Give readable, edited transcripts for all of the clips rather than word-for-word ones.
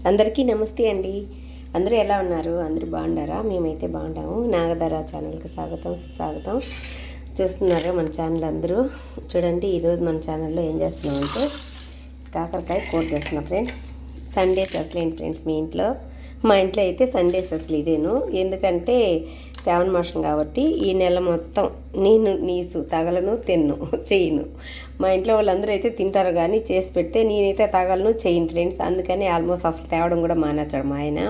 అందరికీ నమస్తే అండి. అందరూ ఎలా ఉన్నారు? అందరూ బాగున్నారా? మేమైతే బాగున్నాము. నాగధర ఛానల్కి స్వాగతం సుస్వాగతం. చూస్తున్నారా మన ఛానల్ అందరూ? చూడండి, ఈరోజు మన ఛానల్లో ఏం చేస్తున్నామంటే కాకరకాయ కూర చేస్తున్నాం ఫ్రెండ్స్. సండేస్ అసలేంటి ఫ్రెండ్స్ మీ ఇంట్లో? మా ఇంట్లో అయితే సండేస్ అసలు ఇదేను. ఎందుకంటే శ్రావణ మాసం కాబట్టి ఈ నెల మొత్తం నేను నీసు తగలను తిన్ను చేయను. మా ఇంట్లో వాళ్ళందరూ అయితే తింటారు, కానీ చేసి పెడితే నేనైతే తగలను చేయను ఫ్రెండ్స్. అందుకని ఆల్మోస్ట్ అసలు తేవడం కూడా మానేస్తాడు మా ఆయన.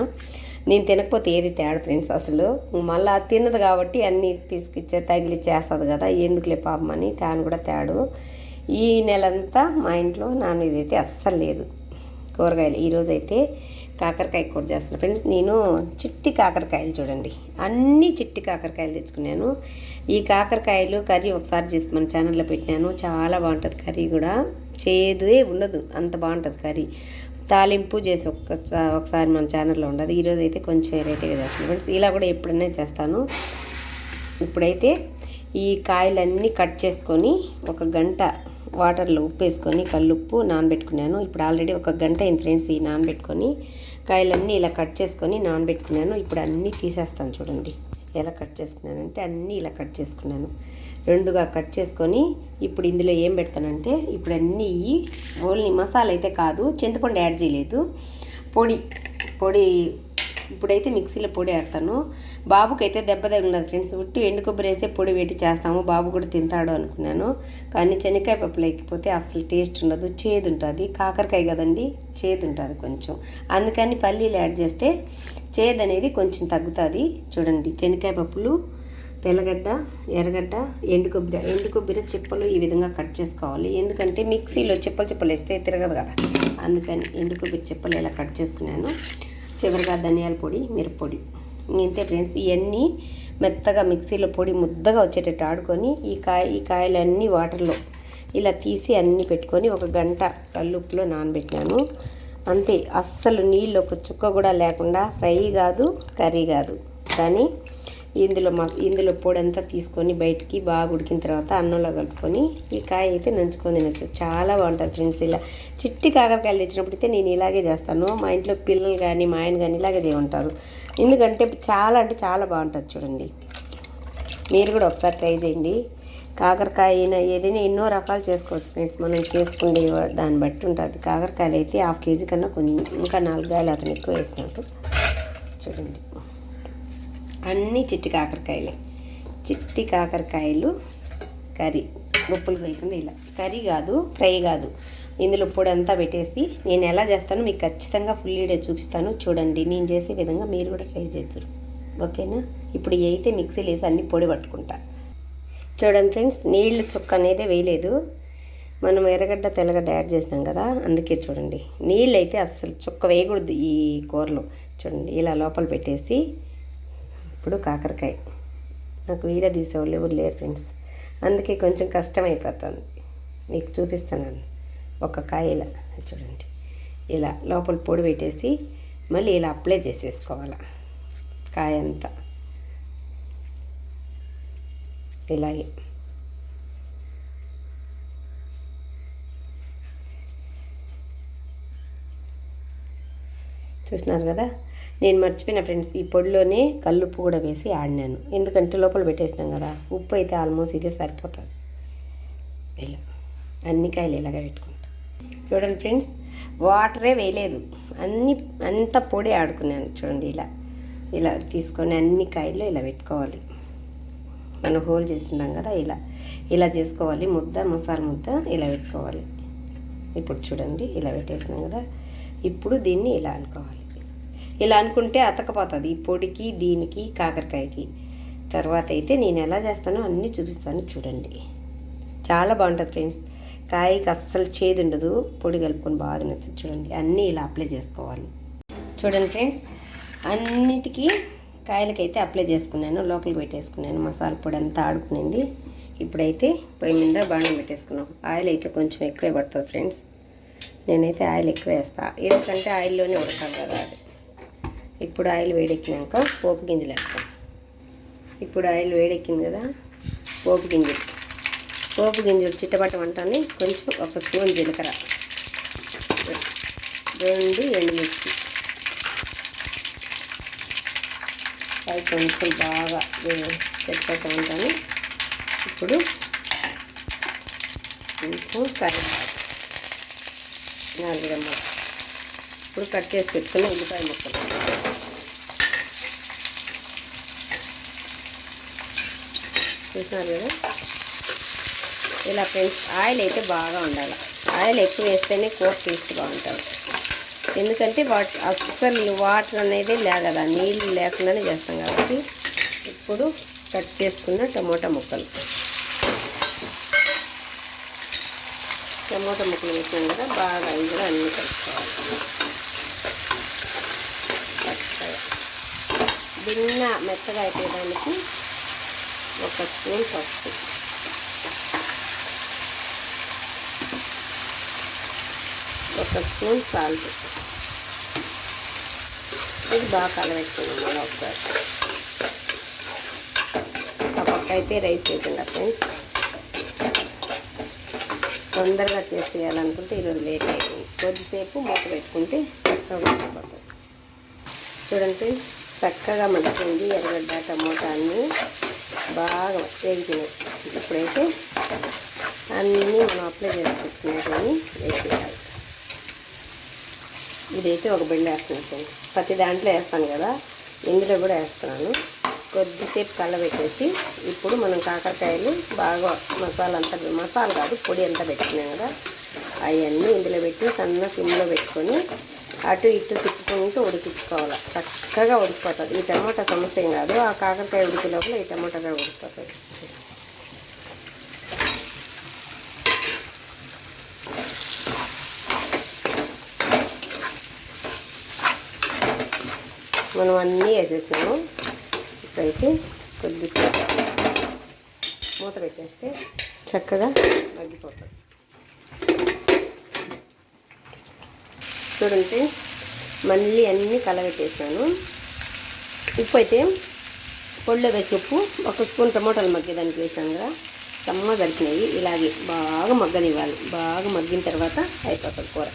నేను తినకపోతే ఏది తేడు ఫ్రెండ్స్ అసలు. మళ్ళీ తిన్నది కాబట్టి అన్నీ పిసికిచ్చే తగిలి చేస్తుంది కదా, ఎందుకులే పాపం అని తాను కూడా తేడు. ఈ నెలంతా మా ఇంట్లో నాన్ వెజ్ అయితే అస్సలు లేదు. కూరగాయలు ఈరోజైతే కాకరకాయ కూర చేస్తున్నాను ఫ్రెండ్స్. నేను చిట్టి కాకరకాయలు చూడండి, అన్నీ చిట్టి కాకరకాయలు తెచ్చుకున్నాను. ఈ కాకరకాయలు కర్రీ ఒకసారి చేసి మన ఛానల్లో పెట్టినాను, చాలా బాగుంటుంది కర్రీ కూడా. చేదే ఉండదు, అంత బాగుంటుంది కర్రీ. తాలింపు చేసి ఒకసారి మన ఛానల్లో ఉండదు. ఈరోజు అయితే కొంచెం వెరైటీగా చేస్తాను ఫ్రెండ్స్. ఇలా కూడా ఎప్పుడైనా చేస్తాను. ఇప్పుడైతే ఈ కాయలన్నీ కట్ చేసుకొని ఒక గంట వాటర్లో ఉప్పు వేసుకొని కల్లుప్పు నానబెట్టుకున్నాను. ఇప్పుడు ఆల్రెడీ ఒక గంట అయింది ఫ్రెండ్స్ ఈ నానబెట్టుకొని. కాయలన్నీ ఇలా కట్ చేసుకొని నానబెట్టుకున్నాను. ఇప్పుడు అన్నీ తీసేస్తాను చూడండి. ఎలా కట్ చేసుకున్నానంటే అన్నీ ఇలా కట్ చేసుకున్నాను, రెండుగా కట్ చేసుకొని. ఇప్పుడు ఇందులో ఏం పెడతానంటే ఇప్పుడు అన్నీ ఓన్లీ మసాలా అయితే కాదు, చింతపండు యాడ్ చేయలేదు, పొడి ఇప్పుడైతే మిక్సీలో పొడి ఆడతాను. బాబుకైతే దెబ్బ తగిలినది ఫ్రెండ్స్. ఉట్టి ఎండు కొబ్బరి వేసే పొడి పెట్టి చేస్తాము, బాబు కూడా తింటాడు అనుకున్నాను. కానీ శనక్కాయ పప్పులు లేకపోతే అసలు టేస్ట్ ఉండదు, చేదు ఉంటుంది. కాకరకాయ కదండి, చేదు ఉంటుంది కొంచెం. అందుకని పల్లీలు యాడ్ చేస్తే చేదు అనేది కొంచెం తగ్గుతుంది. చూడండి, శనక్కాయ పప్పులు, తెల్లగడ్డ, ఎర్రగడ్డ, ఎండు కొబ్బరి చిప్పలు ఈ విధంగా కట్ చేసుకోవాలి. ఎందుకంటే మిక్సీలో చిప్పలు వేస్తే తిరగదు కదా, అందుకని ఎండు కొబ్బరి చిప్పలు ఇలా కట్ చేసుకున్నాను. చివరిగా ధనియాల పొడి, మిరప్పొడి, ఇంతే ఫ్రెండ్స్. ఇవన్నీ మెత్తగా మిక్సీలో పొడి ముద్దగా వచ్చేటట్టు ఆడుకొని ఈ కాయలన్నీ వాటర్లో ఇలా తీసి అన్నీ పెట్టుకొని ఒక గంట కల్లుప్పులో నానబెట్టినాను. అంతే, అస్సలు నీళ్ళు ఒక చుక్క కూడా లేకుండా. ఫ్రై కాదు, కర్రీ కాదు. కానీ ఇందులో పొడి అంతా తీసుకొని బయటికి బాగా ఉడికిన తర్వాత అన్నంలో కలుపుకొని ఈ కాయ అయితే నంచుకొని తినచ్చు. చాలా బాగుంటుంది ఫ్రెండ్స్. ఇలా చిట్టి కాకరకాయలు తెచ్చినప్పుడు అయితే నేను ఇలాగే చేస్తాను. మా ఇంట్లో పిల్లలు కానీ మా ఆయన కానీ ఇలాగే చేయమంటారు. ఎందుకంటే చాలా అంటే చాలా బాగుంటుంది. చూడండి, మీరు కూడా ఒకసారి ట్రై చేయండి. కాకరకాయ ఏదైనా ఎన్నో రకాలు చేసుకోవచ్చు ఫ్రెండ్స్, మనం చేసుకునే దాన్ని బట్టి ఉంటుంది. కాకరకాయలు అయితే 1/2 కేజీ కన్నా ఇంకా 4 కాయలు అతను ఎక్కువ వేసినట్టు. చూడండి, అన్నీ చిట్టి కాకరకాయలే. చిట్టి కాకరకాయలు కర్రీ, ఉప్పులు వేయకుండా ఇలా కర్రీ కాదు, ఫ్రై కాదు. ఇందులో పొడి అంతా పెట్టేసి నేను ఎలా చేస్తానో మీకు ఖచ్చితంగా ఫుల్ వీడియో చూపిస్తాను. చూడండి, నేను చేసే విధంగా మీరు కూడా ట్రై చేయొచ్చు, ఓకేనా? ఇప్పుడు అయితే మిక్సీలో వేసి అన్ని పొడి పట్టుకుంటా. చూడండి ఫ్రెండ్స్, నీళ్ళు చుక్క అనేది వేయలేదు. మనం ఎర్రగడ్డ తెల్లగడ్డ యాడ్ చేసినాం కదా, అందుకే చూడండి నీళ్ళు అయితే అస్సలు చుక్క వేయకూడదు ఈ కూరలో. చూడండి, ఇలా లోపల పెట్టేసి ఇప్పుడు కాకరకాయ నాకు వీడియో తీసేవాళ్ళు ఎవరు లేరు ఫ్రెండ్స్, అందుకే కొంచెం కష్టం అయిపోతుంది. మీకు చూపిస్తాను. ఒక కాయ ఇలా చూడండి, ఇలా లోపల పొడి పెట్టేసి మళ్ళీ ఇలా అప్లై చేసేసుకోవాలి కాయ అంతా. ఇలాగే చూస్తున్నారు కదా. నేను మర్చిపోయిన ఫ్రెండ్స్, ఈ పొడిలోనే కల్లుప్పు కూడా వేసి ఆడినాను. ఎందుకంటే లోపల పెట్టేసినాం కదా, ఉప్పు అయితే ఆల్మోస్ట్ ఇదే సరిపోతుంది. ఇలా అన్ని కాయలు ఇలాగే పెట్టుకుంటా. చూడండి ఫ్రెండ్స్, వాటరే వేయలేదు, అంత పొడి ఆడుకున్నాను. చూడండి, ఇలా తీసుకొని అన్ని కాయలు ఇలా పెట్టుకోవాలి. మనం హోల్ చేస్తున్నాం కదా, ఇలా చేసుకోవాలి. మసాలా ముద్ద ఇలా పెట్టుకోవాలి. ఇప్పుడు చూడండి, ఇలా పెట్టేసినాం కదా. ఇప్పుడు దీన్ని ఇలా అనుకోవాలి. ఇలా అనుకుంటే అతకపోతుంది ఈ పొడికి, దీనికి, కాకరకాయకి. తర్వాత అయితే నేను ఎలా చేస్తానో అన్నీ చూపిస్తాను. చూడండి, చాలా బాగుంటుంది ఫ్రెండ్స్. కాయకి అస్సలు చేదు ఉండదు, పొడి కలుపుకొని బాగా నచ్చుతుంది. చూడండి, అన్నీ ఇలా అప్లై చేసుకోవాలి. చూడండి ఫ్రెండ్స్, అన్నిటికీ కాయలకైతే అప్లై చేసుకున్నాను, లోపలికి పెట్టేసుకున్నాను. మసాలా పొడి అంతా ఆడుకునేది. ఇప్పుడైతే పొయ్యి మీద బాణం పెట్టేసుకున్నాం. ఆయిల్ అయితే కొంచెం ఎక్కువే పడుతుంది ఫ్రెండ్స్. నేనైతే ఆయిల్ ఎక్కువ వేస్తాను, ఎందుకంటే ఆయిల్లోనే ఉడకాలి కదా అది. ఇప్పుడు ఆయిల్ వేడెక్కినాక పోపు గింజలు వేస్తాం. ఇప్పుడు ఆయిల్ వేడెక్కింది కదా, పోపు గింజలు చిట్టపట్ట వంటని కొంచెం 1 స్పూన్ జీలకర్ర, 2 ఎండుమిర్చి, కాకరకాయ కొంచెం బాగా పెట్టుకుంటూ ఉంటాను. ఇప్పుడు కొంచెం కరివేపాకు 4 రెమ్మలు. ఇప్పుడు కట్ చేసి పెట్టుకుని ఉల్లిపాయ ముక్కలు చూసినారు కదా. ఇలా ఫ్రెండ్స్ ఆయిల్ అయితే బాగా ఉండాలి. ఆయిల్ ఎక్కువ వేస్తేనే కూర టేస్ట్ బాగుంటుంది. ఎందుకంటే అస్సలు వాటర్ అనేది కదా, నీళ్ళు లేకుండానే చేస్తాం కాబట్టి. ఇప్పుడు కట్ చేసుకున్న టమోటా ముక్కలు వేసినాం కదా, బాగా ఇందులో అన్నీ కలుపుకోవాలి. భిన్న మెత్తగా అయిపోయడానికి 1 స్పూన్ పసుపు, 1 స్పూన్ సాల్ట్. ఇది బాగా కలబెట్టుకున్నాం. మళ్ళీ ఒకసారి ఆ పక్క అయితే రైస్ వేసిందా ఫ్రెండ్స్. తొందరగా చేసేయాలనుకుంటే ఈరోజు లేట్ అయిపోయింది. కొద్దిసేపు మూత పెట్టుకుంటే చక్కగా ఉడికిపోతుంది. చూడండి చక్కగా మగ్గిపోయింది. ఎర్రగడ్డ టమోటా అన్నీ బాగా వేగినాయి. ఇప్పుడైతే అన్నీ మనం అప్లై చేసి పెట్టుకునేవి వేసేయాలి. ఇదైతే ఒక బిళ్ళ వేస్తున్నాను. ప్రతి దాంట్లో వేస్తాను కదా, ఇందులో కూడా వేస్తున్నాను. కొద్దిసేపు కళ్ళబెట్టేసి ఇప్పుడు మనం కాకరకాయలు బాగా మసాలా కాదు పొడి అంతా పెట్టుకున్నాం కదా, అవన్నీ ఇందులో పెట్టి సన్న సిమ్లో పెట్టుకొని అటు ఇటు తిప్పుకుంటూ ఉడికించుకోవాలి. చక్కగా ఉడికిపోతుంది. ఈ టమాటా సమస్య ఏం కాదు, ఆ కాకరకాయ ఉడికి లోపల ఈ టమాటాగా ఉడికిపోతుంది. మనం అన్నీ వేసేసాము. ఇప్పుడైతే కొద్దిసేపు మూత పెట్టేస్తే చక్కగా మగ్గిపోతుంది. చూడండి మళ్ళీ అన్నీ కలబెట్టేసాను. ఉప్పు అయితే పొడిలో వేసి ఉప్పు 1 స్పూన్ టమోటాలు మగ్గేదానికి వేసాను కదా, సమ్మ గడిచినవి. ఇలాగే బాగా మగ్గనివ్వాలి. బాగా మగ్గిన తర్వాత అయిపోతుంది కూర.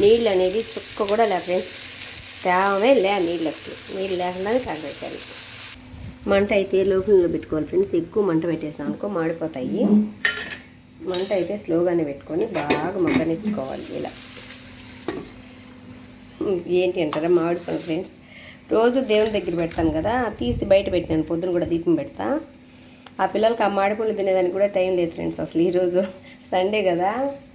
నీళ్ళు అనేది చుక్క కూడా లే ఫ్రెండ్స్, తేవమే లే నీళ్ళు. నీళ్ళు లేకుండానే కాకబెట్టాలి. మంట అయితే లోపల పెట్టుకోవాలి ఫ్రెండ్స్. ఎక్కువ మంట పెట్టేసాం అనుకో మాడిపోతాయి. మంట అయితే స్లోగానే పెట్టుకొని బాగా మగ్గనిచ్చుకోవాలి. ఇలా ఏంటి అంటారా మామిడి పండు ఫ్రెండ్స్. రోజు దేవుని దగ్గర పెడతాను కదా, తీసి బయట పెట్టినాను. పొద్దున కూడా దీపం పెడతా. ఆ పిల్లలకి ఆ మామిడి పండ్లు తినేదానికి కూడా టైం లేదు ఫ్రెండ్స్. అసలు ఈరోజు సండే కదా,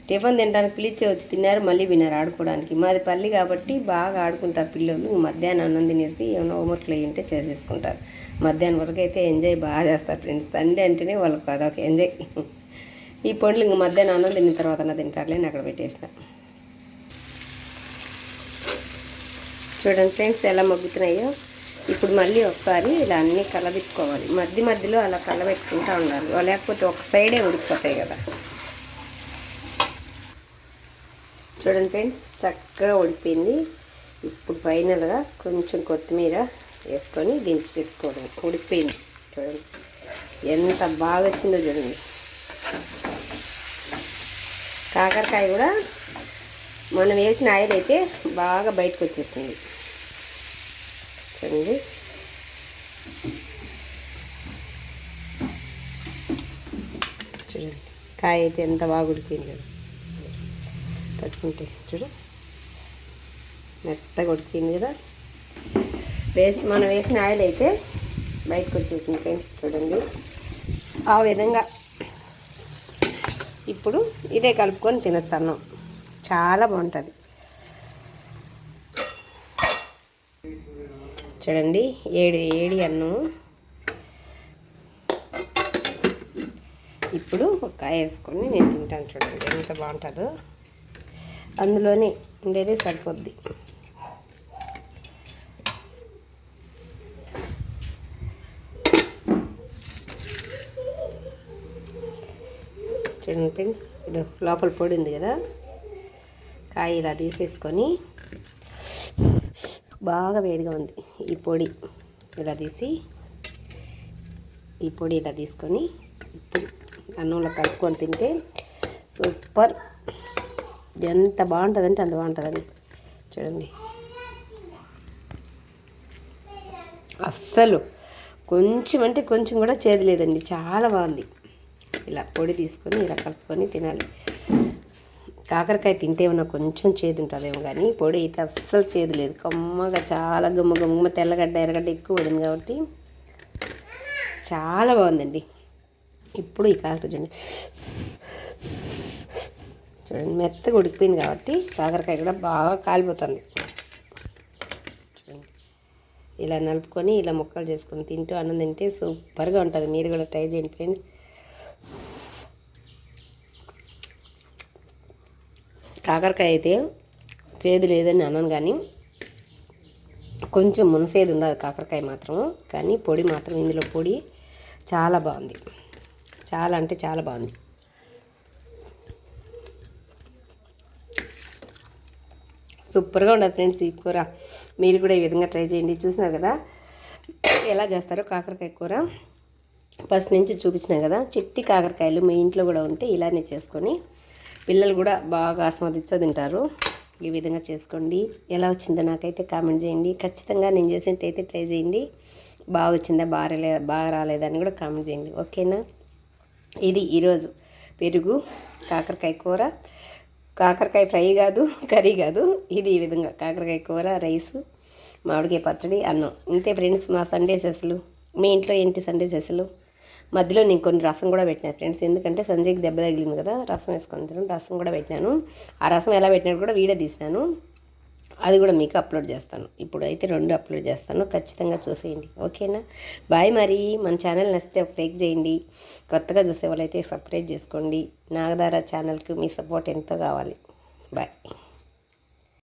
టిఫిన్ తినడానికి పిలిచి వచ్చి తిన్నారు, మళ్ళీ విన్నారు ఆడుకోవడానికి. మాది పల్లి కాబట్టి బాగా ఆడుకుంటారు పిల్లలు. మధ్యాహ్నం అన్నం తినేసి ఏమైనా హోంవర్క్లు అయ్యి ఉంటే చేసేసుకుంటారు. మధ్యాహ్నం వరకు అయితే ఎంజాయ్ బాగా చేస్తారు ఫ్రెండ్స్. సండే అంటేనే వాళ్ళకి అదొక ఎంజాయ్. ఈ పండ్లు ఇంక మధ్యాహ్నం అన్నం తిన్న తర్వాత తింటారులే అని అక్కడ పెట్టేసిన. చూడండి ఫ్రెండ్స్ ఎలా మగ్గుతున్నాయో. ఇప్పుడు మళ్ళీ ఒకసారి ఇలా అన్నీ కలబెట్టుకోవాలి. మధ్యలో అలా కలబెట్టుకుంటూ ఉండాలి, లేకపోతే ఒక సైడే ఉడికిపోతాయి కదా. చూడండి ఫ్రెండ్స్ చక్కగా ఉడికిపోయింది. ఇప్పుడు ఫైనల్గా కొంచెం కొత్తిమీర వేసుకొని దించేసుకోవడం. ఉడికిపోయింది. చూడండి ఎంత బాగా వచ్చిందో చూడండి. కాకరకాయ కూడా మనం వేసిన ఆయిల్ అయితే బాగా బయటకు వచ్చేసింది. చూడండి చూడండి కాయ అయితే ఎంత బాగా ఉడికింది కదా. పట్టుకుంటే చూడు మెత్తగా ఉడికింది కదా. మనం వేసిన ఆయిల్ అయితే బయటకు వచ్చేసింది ఫ్రెండ్స్. చూడండి ఆ విధంగా ఇప్పుడు ఇదే కలుపుకొని తినచ్చు అన్నం. చాలా బాగుంటుంది. చూడండి ఏడి అన్నం. ఇప్పుడు ఒక కాయ వేసుకొని నేను తింటాను. చూడండి ఎంత బాగుంటుందో. అందులోనే ఉండేదే సరిపోద్ది. చూడండి ఫ్రెండ్స్ ఇది లోపల పొడి ఉంది కదా, కాయ ఇలా తీసేసుకొని బాగా వేడిగా ఉంది. ఈ పొడి ఇలా తీసి ఇలా తీసుకొని ఇప్పుడు అన్నంలో కలుపుకొని తింటే సూపర్. ఎంత బాగుంటుందంటే అంత బాగుంటుందండి. చూడండి అస్సలు కొంచెం అంటే కొంచెం కూడా చేదు లేదండి, చాలా బాగుంది. ఇలా పొడి తీసుకొని ఇలా కలుపుకొని తినాలి. కాకరకాయ తింటే ఏమన్నా కొంచెం చేదు ఉంటుందేమో, కానీ పొడి అయితే అస్సలు చేదు లేదు. కమ్మగా చాలా గుమ్మ తెల్లగడ్డ ఎర్రగడ్డ ఎక్కువ పడింది కాబట్టి చాలా బాగుందండి. ఇప్పుడు ఈ కాకర చూడండి మెత్తగా ఉడికిపోయింది కాబట్టి కాకరకాయ కూడా బాగా కాలిపోతుంది. చూడండి ఇలా నలుపుకొని ఇలా ముక్కలు చేసుకొని తింటూ అన్నం తింటే సూపర్గా ఉంటుంది. మీరు కూడా ట్రై చేయండి ఫ్రెండ్స్. కాకరకాయ అయితే చేదు లేదని అన్నాను, కానీ కొంచెం మునసేది ఉండదు కాకరకాయ మాత్రం. కానీ పొడి మాత్రం ఇందులో పొడి చాలా బాగుంది, చాలా అంటే చాలా బాగుంది. సూపర్గా ఉండదు ఫ్రెండ్స్ ఈ కూర. మీరు కూడా ఈ విధంగా ట్రై చేయండి. చూసినారు కదా ఎలా చేస్తారో కాకరకాయ కూర, ఫస్ట్ నుంచి చూపించినాం కదా. చిట్టి కాకరకాయలు మీ ఇంట్లో కూడా ఉంటే ఇలానే చేసుకొని పిల్లలు కూడా బాగా ఆస్వాదించో తింటారు. ఈ విధంగా చేసుకోండి. ఎలా వచ్చిందో నాకైతే కామెంట్ చేయండి. ఖచ్చితంగా నేను చేసినట్టయితే ట్రై చేయండి. బాగా వచ్చిందా బాగా రాలేదని కూడా కామెంట్ చేయండి. ఓకేనా? ఇది ఈరోజు పెరుగు కాకరకాయ కూర. కాకరకాయ ఫ్రై కాదు, కర్రీ కాదు, ఇది ఈ విధంగా కాకరకాయ కూర, రైసు, మామిడికాయ పచ్చడి, అన్నం. ఇంతే ఫ్రెండ్స్ మా సండే సెస్లు. మీ ఇంట్లో ఏంటి సండే సెస్లు? మధ్యలో నేను కొన్ని రసం కూడా పెట్టినాను ఫ్రెండ్స్, ఎందుకంటే సంజయ్కి దెబ్బ తగిలింది కదా, రసం వేసుకొని తిన్నాను. రసం కూడా పెట్టినాను. ఆ రసం ఎలా పెట్టినాడు కూడా వీడియో తీసినాను, అది కూడా మీకు అప్లోడ్ చేస్తాను. ఇప్పుడు అయితే 2 అప్లోడ్ చేస్తాను, ఖచ్చితంగా చూసేయండి. ఓకేనా? బాయ్. మరి మన ఛానల్ నచ్చితే ఒక లైక్ చేయండి. కొత్తగా చూసే వాళ్ళైతే సబ్స్క్రైబ్ చేసుకోండి. నాగధార ఛానల్కి మీ సపోర్ట్ ఎంతో కావాలి. బాయ్.